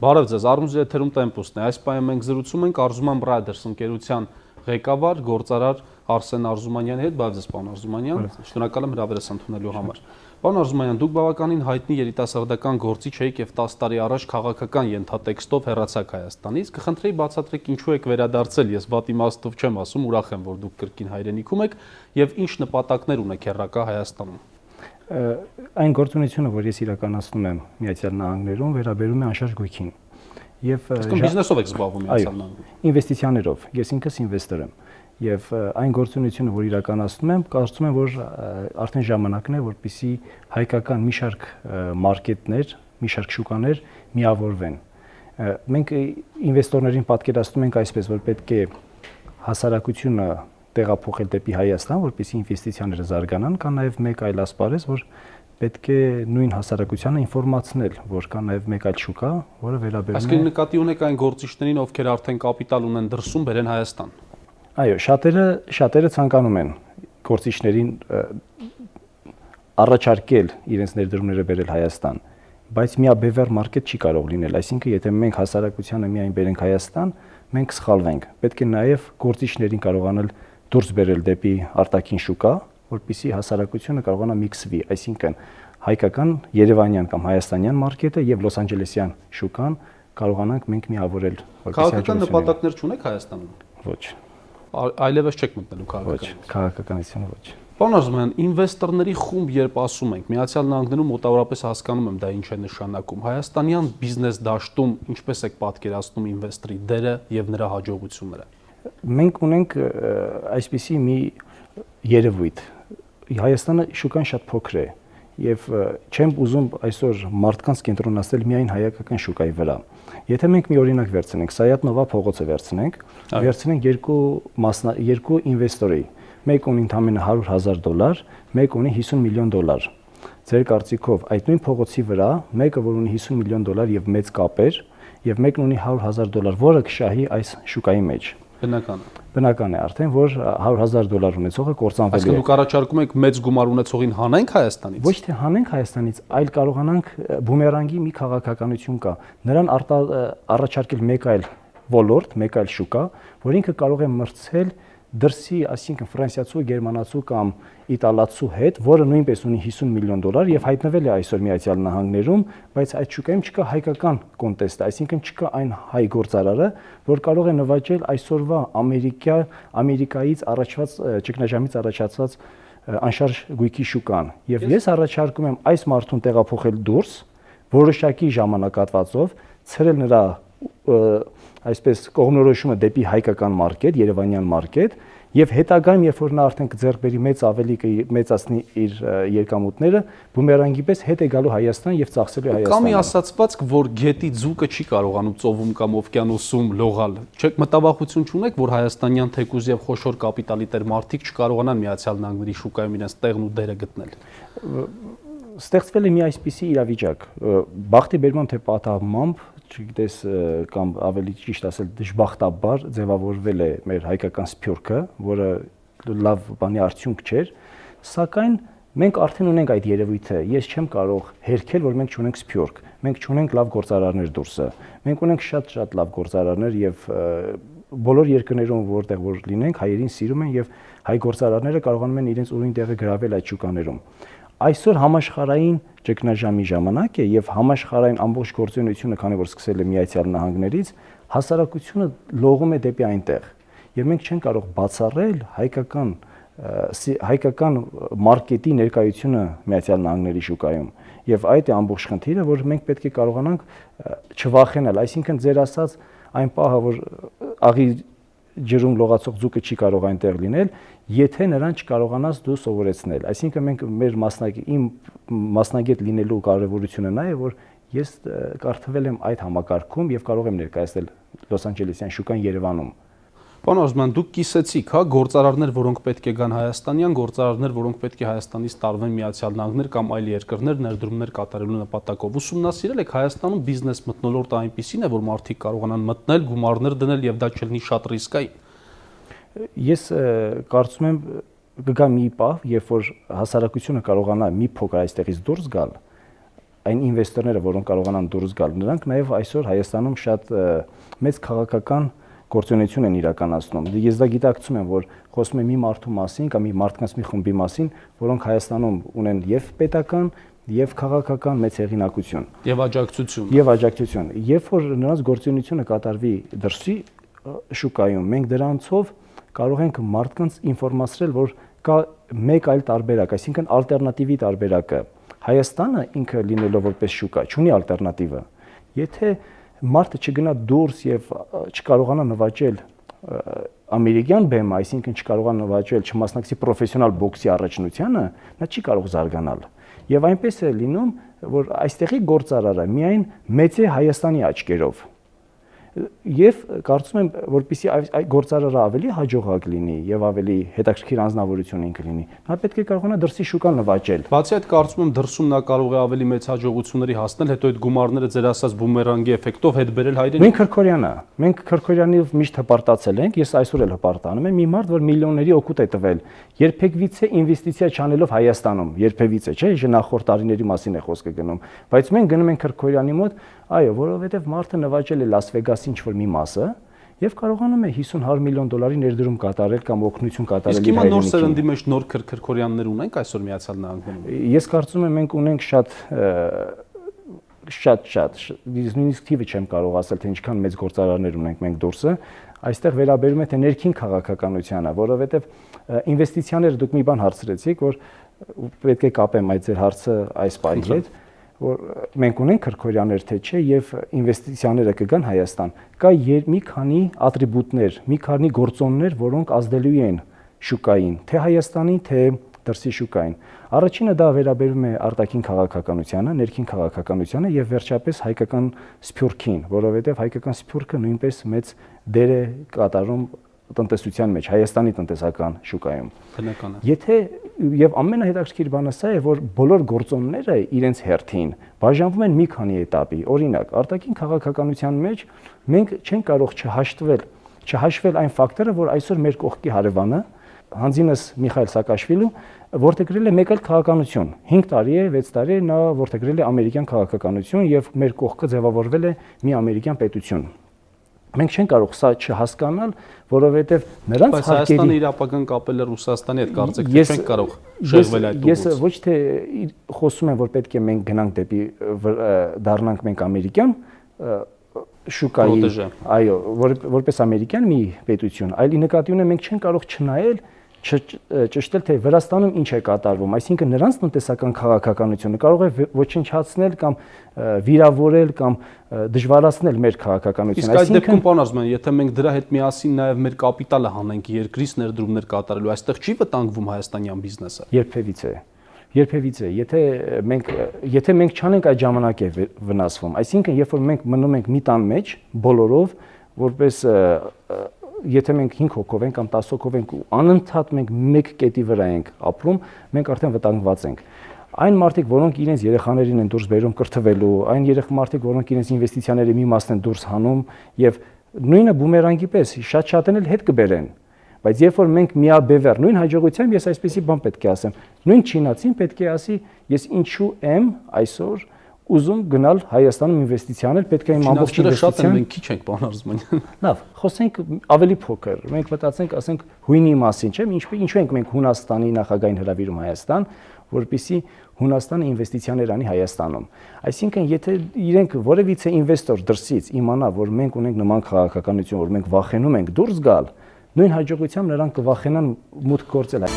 Բարև ձեզ, Արմուզի եթերում Տեմպոսն է։ Այս պահին մենք զրուցում ենք Arzuman Brothers ընկերության ղեկավար, գործարար Արսեն Արզումանյանի հետ։ Բարև ձեզ, պարոն Արզումանյան։ Շնորհակալ եմ հրավերս ընդունելու համար։ Պարոն Արզումանյան, դուք բավականին հայտնի երիտասարդական գործիչ եք եւ 10 տարի առաջ քաղաքական ենթատեքստով հեռացաք Հայաստանից։ Կխնդրեի բացատրեք ինչու եք վերադարձել։ Ես վատ իմաստով չեմ ասում, ուրախ եմ, որ դուք կրկին հայրենիքում եք եւ ինչ նպատակներ ունեք հեռակա Հայաստանում։ Այն գործունեությունը, որ ես իրականացնում եմ Միացյալ Նահանգներում, վերաբերում է անշարժ գույքին։ Եվ բիզնեսով եք զբաղվում Միացյալ Նահանգներում։ Ինվեստիցիաներով։ Ես ինքս ինվեստոր եմ։ Եվ այն գործունեությունը, որ իրականացնում եմ, կարծում եմ, որ արդեն ժամանակն է, որպեսզի հայկական մի շարք մարքետներ, մի շարք շուկաներ միավորվեն։ Մենք ինվեստորներին պատկերացնում ենք այսպես, որ պետք է հասարակությունը տեղափոխել դեպի Հայաստան, որպեսզի ինվեստիցիաները զարգանան, կան նաև մեկ այլ ասպարեզ, որ պետք է նույն հասարակությանը ինֆորմացնել, որ կա նաև մեկ այլ շուկա, որը վերաբերում է։ Այսինքն նկատի ունեք այն գործիչներին, ովքեր արդեն կապիտալ ունեն դրսում, բերեն Հայաստան։ Այո, շատերը ցանկանում են գործիչներին առաջարկել իրենց ներդրումները բերել Հայաստան, բայց միաբևեռ մարքետ չի կարող լինել, այսինքն եթե մենք հասարակությանը միայն բերենք Հայաստան, մենք սխալվենք։ Պետք է նաև գործիչներին կարողանալ դուրս բերել դեպի արտաքին շուկա, որպեսզի հասարակությունը կարողանա միքսվի, այսինքն հայկական, երևանյան կամ հայաստանյան մարքետը եւ լոս անջելեսյան շուկան կարողանանք մենք միավորել, որպեսզի քաղաքական նպատակներ չունեք Հայաստանում։ Ոչ։ Այլևս չեք մտնում քաղաքականությունը ոչ։ Պարոն Արզումանյան, ինվեստորների խումբ երբ ասում ենք, Միացյալ Նահանգներում մոտավորապես հասկանում եմ դա ինչ է նշանակում։ Հայաստանյան բիզնես դաշտում ինչպես եք պատկերացնում ինվեստորի դերը եւ նրա հաջողությունները։ Մենք ունենք այսպիսի մի երևույթ։ Հայաստանը շուկան շատ փոքր է եւ չեմ ուզում այսօր մարդկանց կենտրոնացնել միայն հայկական շուկայի վրա։ Եթե մենք մի օրինակ վերցնենք, Սայաթ-Նովա փողոցը վերցնենք երկու ինվեստորի, մեկ ունի ընդամենը $100,000, մեկ ունի $50 միլիոն։ Ձեր կարծիքով այդ նույն փողոցի վրա մեկը որ ունի $50 միլիոն եւ մեծ կապեր, եւ մեկն ունի $100,000, որը կշահի այս շուկայի մեջ։ Բնական է արդեն, որ $100,000 ունեցողը կործանվելու է։ Այսինքն դուք առաջարկում եք մեծ գումար ունեցողին հանենք Հայաստանից։ Ոչ թե հանենք Հայաստանից, այլ կարողանանք բումերանգի մի քաղաքականություն կա։ Նրան առաջարկել մեկ այլ ոլորտ, մեկ այլ շուկա, որ ինքը կարող է մրցել դրսի, այսինքն ֆրանսիացու, գերմանացու կամ իտալացու հետ, որը նույնպես ունի $50 միլիոն եւ հայտնվել է այսօր Միացյալ Նահանգներում, բայց այդ շուկայում չկա հայկական կոնտեքստը, այսինքն չկա այն հայ գործարարը, որ կարող է նվաճել այսօրվա Ամերիկայից առաջված ճգնաժամից առաջացած անշարժ գույքի շուկան։ Եվ ես առաջարկում եմ այս մարդուն տեղափոխել դուրս, որոշակի ժամանակահատվածով, ցրել նրա այսպես կողմնորոշումը դեպի հայկական մարքետ, երևանյան մարքետ եւ հետագայում երբ որ նա արդեն կձեռք բերի մեծացնի իր երկամուտները, բումերանգի պես հետ է գալու Հայաստան եւ ծախսելու Հայաստանը։ Կամ մի ասացվածք, որ գետի ձուկը չի կարողանում ծովում կամ օվկիանոսում լողալ։ Չեք մտավախություն չունեք, որ հայաստանյան թեկուզ եւ խոշոր կապիտալի տեր մարդիկ չկարողանան Միացյալ Նահանգների շուկայում իրենց տեղն ու դերը գտնել։ Ստեղծվել է մի այսպիսի իրավիճակ, բախտի բերման թե պատահմամբ, չգիտես կամ ավելի ճիշտ ասել դժբախտաբար ձևավորվել է մեր հայկական սփյուռքը, որը լավ բանի արդյունք չէր, սակայն մենք արդեն ունենք այդ երևույթը։ Ես չեմ կարող հերքել, որ մենք չունենք սփյուռք, մենք չունենք լավ գործարարներ դուրսը։ Մենք ունենք շատ լավ գործարարներ եւ բոլոր երկրներում որտեղ որ լինենք, հայերին սիրում են եւ հայ գործարարները կարողանում են իրենց ուրույն տեղը գրավել այդ շուկաներում։ Այսօր համաշխարհային ճգնաժամի ժամանակ է եւ համաշխարհային ամբողջ գործունեությունը, քանի որ սկսել է Միացյալ Նահանգներից, հասարակությունը լողում է դեպի այնտեղ։ Եվ մենք չենք կարող բացառել հայկական մարքետի ներկայությունը Միացյալ Նահանգների շուկայում։ Եվ այդ է ամբողջ խնդիրը, որ մենք պետք է կարողանանք չվախենալ, այսինքն ձեր ասած այն պահը, որ աղի ջրում լողացող ձուկը չի կարող այնտեղ լինել, եթե նրան չկարողանաս դու սովորեցնել։ Այսինքն մենք մեր իմ մասնագետ լինելու կարևորությունը նա է, որ ես կարգվել եմ այդ համակարգում եւ կարող եմ ներկայացնել Լոս Անջելեսյան շուկան Երևանում։ Պարոն Արզուման, դուք կիսեցիք, հա, գործարարներ, որոնք պետք է գան հայաստանյան, գործարարներ, որոնք պետք է Հայաստանից տարվեն Միացյալ Նահանգներ կամ այլ երկրներ ներդրումներ կատարելու նպատակով։ Ուսումնասիրել եք Հայաստանում բիզնես մթնոլորտը այնպիսին է, որ մարդիկ կարողանան մտնել, գումարներ դնել եւ դա չլինի շատ ռիսկային։ Ես կարծում եմ կգա մի պահ, երբ որ հասարակությունը կարողանա մի փոքր այստեղից դուրս գալ, այն ինվեստորները, որոնք կարողանան դուրս գալ, նրանք նաև այսօր Հայաստանում շատ մեծ քաղաքական գործունեություն են իրականացնում։ Ես դա գիտակցում եմ, որ խոսում եմ մի մարդու մասին կամ մի մարդկանց մի խմբի մասին, որոնք Հայաստանում ունեն եւ պետական, եւ քաղաքական մեծ հեղինակություն եւ աջակցություն։ Եվ աջակցություն։ Երբ որ նրանց գործունեությունը կատարվի դրսի շուկայում, մենք դրանցով կարող ենք մարդկանց ինֆորմացրել, որ կա մեկ այլ տարբերակ, այսինքն ալտերնատիվի տարբերակը։ Հայաստանը ինքը լինելով որպես շուկա, ունի ալտերնատիվը։ Եթե մարդը չգնա դուրս եւ չկարողանա նվաճել ամերիկյան բեմը, այսինքն չկարողանա նվաճել, չմասնակցի պրոֆեսիոնալ բոքսի առաջնությանը, նա չի կարող զարգանալ։ Եվ այնպես է լինում, որ այստեղի գործարարը միայն մեծ է Հայաստանի աչքերով։ Եվ կարծում եմ, որպեսզի այդ գործարարը ավելի հաջողակ լինի եւ ավելի հետաքրքիր անձնավորություն ինքը լինի, նա պետք է կարողանա դրսի շուկան նվաճել։ Բացի այդ, կարծում եմ դրսում նա կարող է ավելի մեծ հաջողությունների հասնել, հետո այդ գումարները ձեր ասած բումերանգի էֆեկտով հետ բերել հայրենիք։ Մենք Քրքորյանով միշտ հպարտացել ենք, ես այսօր էլ հպարտանում եմ, մի մարդ, որ միլիոնների օգուտ է տվել, երբևիցե ինվեստիցիա չանելով Հայաստանում, երբևիցե, չէ, նախորդ տարիների մասին է խոսքը գնում, բայց մենք գնում ենք Քրքորյանի մոտ, այո, որովհետև մարդը նվաճել է Լաս Վեգասի ինչ-որ մի մասը եւ կարողանում է 50-100 միլիոն դոլարի ներդրում կատարել կամ օգնություն կատարել իր հայրենիքին։ Իսկ հիմա նոր սերնդի մեջ նոր Քրքորյաններ ունենք այսօր Միացյալ Նահանգներում։ Ես կարծում եմ մենք ունենք շատ նույնիսկ թիվը չեմ կարող ասել, թե ինչքան մեծ գործարարներ ունենք մենք դուրսը, այստեղ վերաբերում է թե ներքին քաղաքականությանը, որովհետև ինվեստիցիաները դուք մի բան հարցրեցիք, որ պետք է կապեմ այդ ձեր հարցը այս պահի հետ, որ մենք ունենք Քրքորյաններ թե չէ եւ ինվեստիցիաները կգան Հայաստան, կա մի քանի ատրիբուտներ, մի քանի գործոններ, որոնք ազդելու են շուկային, թե Հայաստանի, թե դրսի շուկային։ Առաջինը դա վերաբերում է արտաքին քաղաքականությանը, ներքին քաղաքականությանը եւ վերջապես հայկական սփյուռքին, որովհետեւ հայկական սփյուռքը նույնպես մեծ դեր է կատարում տնտեսության մեջ, Հայաստանի տնտեսական շուկայում։ Բնական է։ Եթե եւ ամենահետաքրքիր բանը սա է, որ բոլոր գործոնները իրենց հերթին բաժանվում են մի քանի էտապի։ Օրինակ, արտաքին քաղաքականության մեջ մենք չենք կարող չհաշվել այն ֆակտորը, որ այսօր մեր կողքի հարևանը Հանձինս Միխայել Սակաշվիլին որդեգրել է մեկ այլ քաղաքականություն։ 5 տարի է, 6 տարի է նա որդեգրել է ամերիկյան քաղաքականություն եւ մեր կողքը ձևավորվել է մի ամերիկյան պետություն։ Մենք չենք կարող սա չհասկանալ, որովհետեւ նրանց հարկերի Հայաստանը իր ապագան կապել է Ռուսաստանի հետ, կարծեք թե չենք կարող շեղվել այդ ուղղությամբ։ Ես ոչ թե խոսում եմ, որ պետք է մենք գնանք դեպի դառնանք մենք ամերիկյան շուկայի, այո, որպես ամերիկյան մի պետություն, այլ նկատի ունեմ մենք չենք կարող չնայել ճշտել թե Վրաստանում ինչ է կատարվում, այսինքն նրանց տնտեսական քաղաքականությունը կարող է ոչնչացնել կամ վիրավորել կամ դժվարացնել մեր քաղաքականությունը։ Իսկ այդ դեպքում պարոն Արզումանյան, եթե մենք դրա հետ միասին նաև մեր կապիտալը հանենք երկրից ներդրումներ կատարելու, այստեղ չի վտանգվում հայաստանյան բիզնեսը։ Երբևիցե, եթե մենք չանենք այդ ժամանակ է վնասվում, այսինքն երբ որ մենք մնում ենք մի տան մեջ բոլորով, որպես եթե մենք 5 հոգով ենք կամ 10 հոգով ենք ու անընդհատ մենք մեկ կետի վրա ենք ապրում, մենք արդեն վտանգված ենք։ Այն մարդիկ, որոնք իրենց երեխաներին են դուրս բերում կրթվելու, այն մարդիկ, որոնք իրենց ինվեստիցիաների մի մասն են դուրս հանում եւ նույնը բումերանգի պես շատ-շատն էլ հետ կբերեն։ Բայց երբ որ մենք միաբևեռ նույն հաջողությամբ ես այսպեսի բան պետք է ասեմ, նույն չինացին պետք է ասի, ես ինչու եմ այսօր ուզում գնալ Հայաստանում ինվեստիցիա անել, պետք է իմ ամբողջ ինվեստիցիան։ Մենք քիչ ենք, պարոն Արզումանյան։ Լավ, խոսենք ավելի փոքր։ Մենք մտածենք, ասենք հույնի մասին, չէ՞, ինչու ենք մենք Հունաստանի նախագահին հրավիրում Հայաստան, որպեսզի Հունաստանը ինվեստիցիաներ անի Հայաստանում։ Այսինքն, եթե իրենք որևիցե ինվեստոր դրսից իմանա, որ մենք ունենք նման քաղաքականություն, որ մենք վախենում ենք դուրս գալ, նույն հաջողությամբ նրանք կվախենան մուտք գործել։